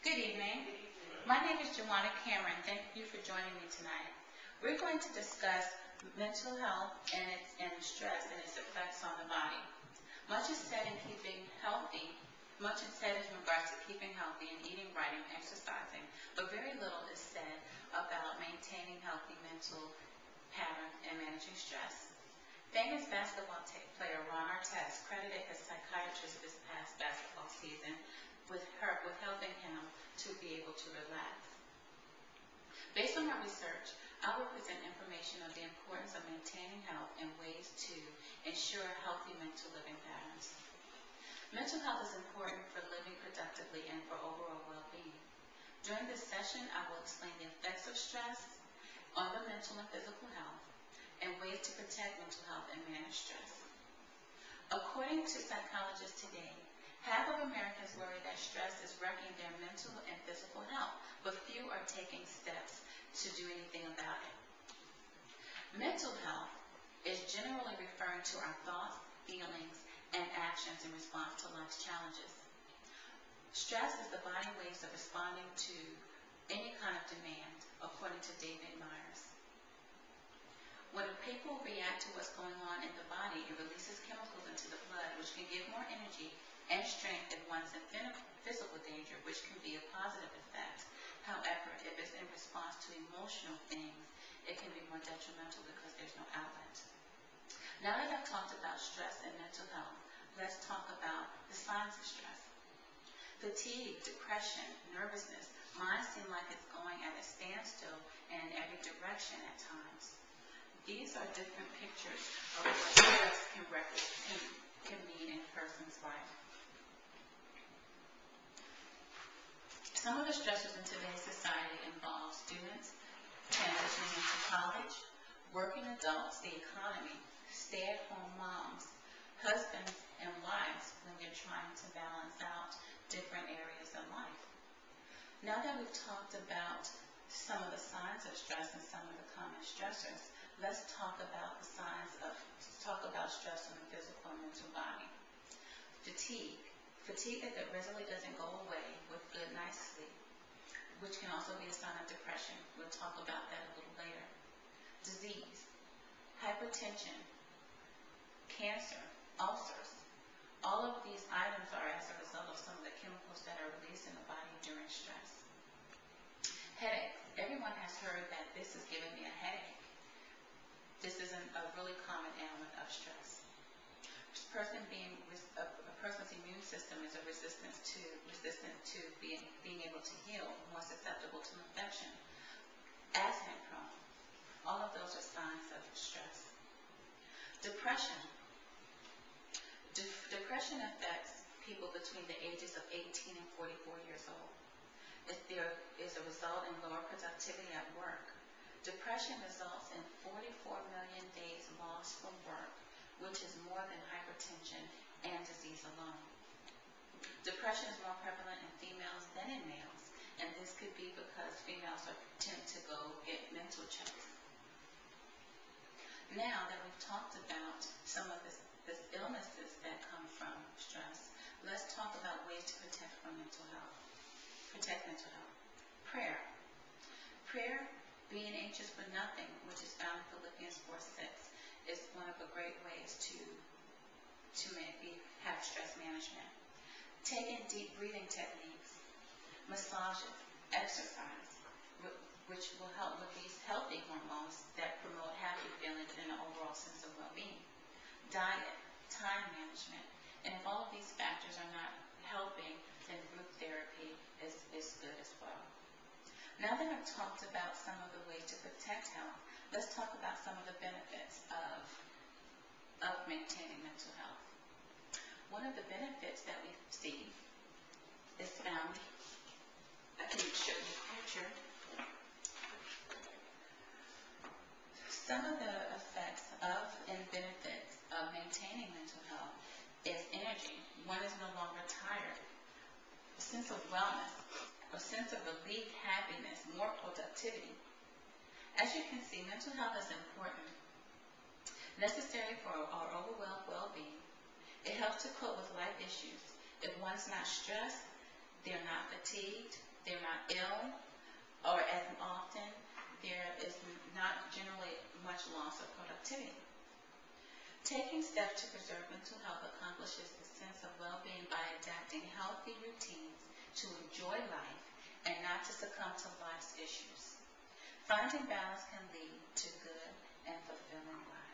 Good evening. My name is Joanna Cameron. Thank you for joining me tonight. We're going to discuss mental health and stress and its effects on the body. Much is said in regards to keeping healthy and eating right and exercising, but very little is said about maintaining healthy mental patterns and managing stress. Famous basketball player Ron Artest credited his psychiatrist this past basketball season with helping him to be able to relax. Based on my research, I will present information on the importance of maintaining health and ways to ensure healthy mental living patterns. Mental health is important for living productively and for overall well-being. During this session, I will explain the effects of stress on the mental and physical health and ways to protect mental health and manage stress. According to psychologists today, half of Americans worry that stress is wrecking their mental and physical health, but few are taking steps to do anything about it. Mental health is generally referring to our thoughts, feelings, and actions in response to life's challenges. Stress is the body ways of responding to any kind of demand, according to David Myers. When people react to what's going on in the body, it releases chemicals into the blood, which can give more energy and strength if one's in physical danger, which can be a positive effect. However, if it's in response to emotional things, it can be more detrimental because there's no outlet. Now that I've talked about stress and mental health, let's talk about the signs of stress. Fatigue, depression, nervousness, mind seem like it's going at a standstill and in every direction at times. These are different pictures of what stress can mean in a person's life. Some of the stressors in today's society involve students transitioning into college, working adults, the economy, stay-at-home moms, husbands and wives when they're trying to balance out different areas of life. Now that we've talked about some of the signs of stress and some of the common stressors, let's talk about stress on the physical and mental body. Fatigue that readily doesn't go away with good night's sleep, which can also be a sign of depression. We'll talk about that a little later. Disease, hypertension, cancer, ulcers. All of these items are as a result of some of the chemicals that are released in the body during stress. Headaches. Everyone has heard that this is giving me a headache. This is a really common ailment of stress. A person's immune system is resistant to being able to heal, more susceptible to infection. Asthma prone. All of those are signs of stress. Depression. Depression affects people between the ages of 18 and 44 years old. There is a result in lower productivity at work. Depression results in 44 million days lost from work, which is more than hypertension and disease alone. Depression is more prevalent in females than in males, and this could be because females tend to go get mental checks. Now that we've talked about some of the illnesses that come from stress, let's talk about ways to protect mental health. Prayer, being anxious for nothing, which is found in Philippians 4:6, is one of the great ways to have stress management. Taking deep breathing techniques, massages, exercise, which will help release healthy hormones that promote happy feelings and an overall sense of well-being. Diet, time management, and if all of these factors are not helping, then group therapy is good as well. Now that I've talked about some of the ways to protect health, let's talk about some of the benefits of maintaining mental health. One of the benefits that we see is found, I can show you a picture. Some of the effects of and benefits of maintaining mental health is energy. One is no longer tired. A sense of wellness, a sense of relief, happiness, more productivity. As you can see, mental health is important, necessary for our overall well-being. It helps to cope with life issues. If one's not stressed, They're not fatigued, they're not ill, or as often, there is not generally much loss of productivity. Taking steps to preserve mental health accomplishes the sense of well-being by adapting healthy routines to enjoy life and not to succumb to life's issues. Finding balance can lead to good and fulfilling lives.